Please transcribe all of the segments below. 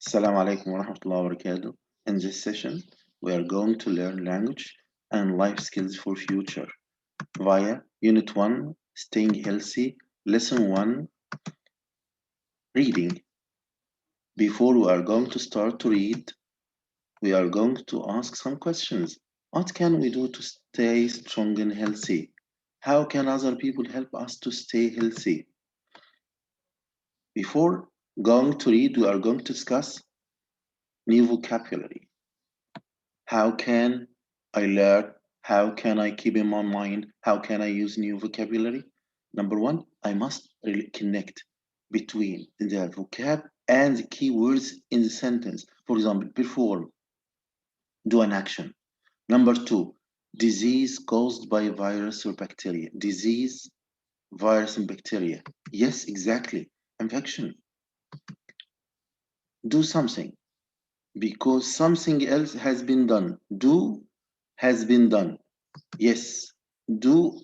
Assalamu alaikum wa rahmatullahi wa barakatuh. In this session, we are going to learn language and life skills for future via Unit 1, Staying Healthy, Lesson 1, Reading. Before we are going to start to read, we are going to ask some questions. What can we do to stay strong and healthy? How can other people help us to stay healthy? Before going to read, we are going to discuss new vocabulary. How can I learn? How can I keep in my mind? How can I use new vocabulary? Number one, I must really connect between the vocab and the keywords in the sentence. For example, perform, do an action. Number two, disease caused by virus or bacteria. Disease, virus, and bacteria. Yes, exactly. Infection. Do something because something else has been done. Do has been done. Yes, do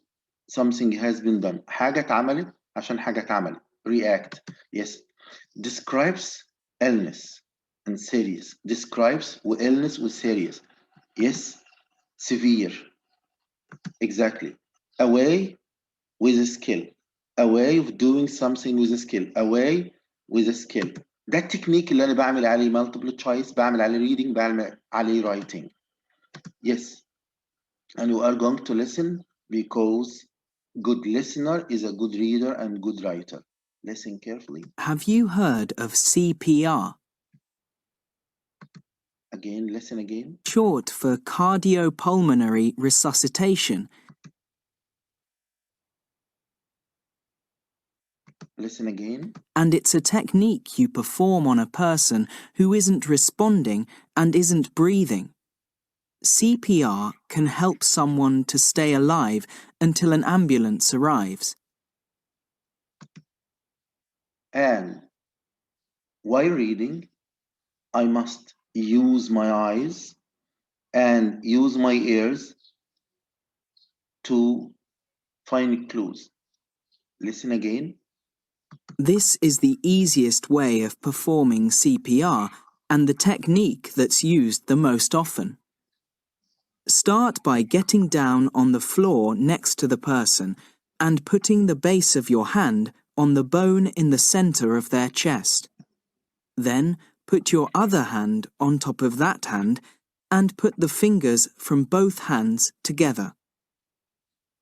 something has been done. حاجة اتعملت عشان حاجة اتعملت. React. Yes. Describes illness and serious. Describes illness with serious. Yes. Severe. Exactly. A way with a skill. A way of doing something with a skill. A way with a skill. ده التكنيك اللي أنا بعمل عليه multiple choice، بعمل عليه reading، بعمل عليه writing. Yes. And we are going to listen because good listener is a good reader and good writer. Listen carefully. Have you heard of CPR? Again, listen again. Short for cardiopulmonary resuscitation. Listen again. And it's a technique you perform on a person who isn't responding and isn't breathing. CPR can help someone to stay alive until an ambulance arrives. And while reading, I must use my eyes and use my ears to find clues. Listen again. This is the easiest way of performing CPR and the technique that's used the most often. Start by getting down on the floor next to the person and putting the base of your hand on the bone in the center of their chest. Then put your other hand on top of that hand and put the fingers from both hands together.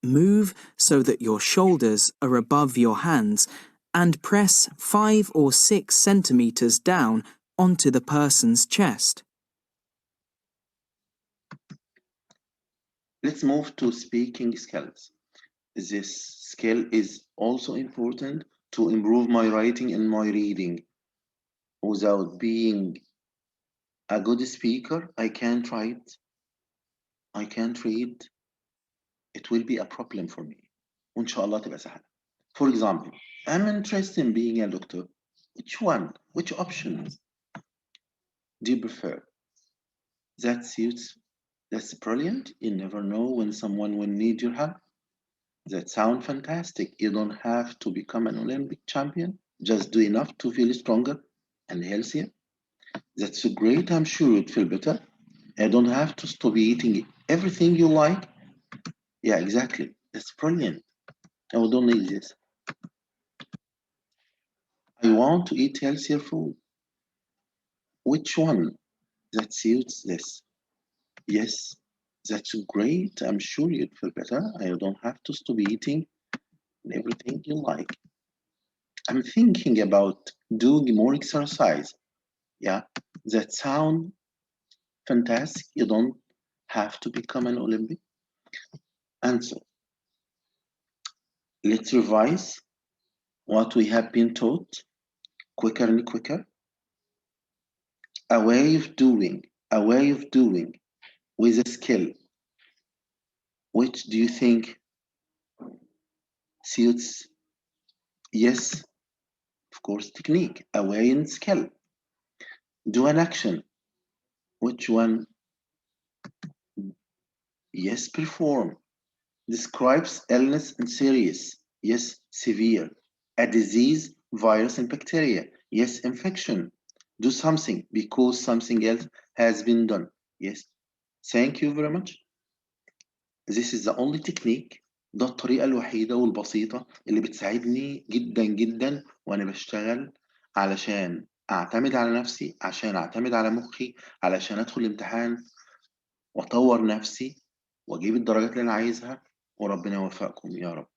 Move so that your shoulders are above your hands and press 5 or 6 centimeters down onto the person's chest. Let's move to speaking skills. This skill is also important to improve my writing and my reading. Without being a good speaker, I can't write, I can't read. It will be a problem for me. وإن شاء الله تبقى سهلة. For example, I'm interested in being a doctor. Which one? Which options do you prefer? That suits. That's brilliant. You never know when someone will need your help. That sounds fantastic. You don't have to become an Olympic champion. Just do enough to feel stronger and healthier. That's great. I'm sure you'd feel better. I don't have to stop eating everything you like. Yeah, exactly. That's brilliant. I don't need this. I want to eat healthier food. Which one? That suits this. Yes, that's great. I'm sure you'd feel better. I don't have to stop eating everything you like. I'm thinking about doing more exercise. Yeah, that sounds fantastic. You don't have to become an Olympic. And so, let's revise what we have been taught quicker and quicker. A way of doing with a skill. Which do you think suits? Yes, of course, technique, a way and skill. Do an action. Which one? Yes, perform. Describes illness and serious. Yes, severe. A disease, virus, and bacteria. Yes, infection. Do something because something else has been done. Yes. Thank you very much. This is the only technique. ده الطريقة الوحيدة والبسيطة اللي بتساعدني جدا جدا وأنا بشتغل علشان أعتمد على نفسي، عشان أعتمد على مخي، علشان أدخل الامتحان وأطور نفسي وأجيب الدرجات اللي أنا عايزها، وربنا يوفقكم يا رب.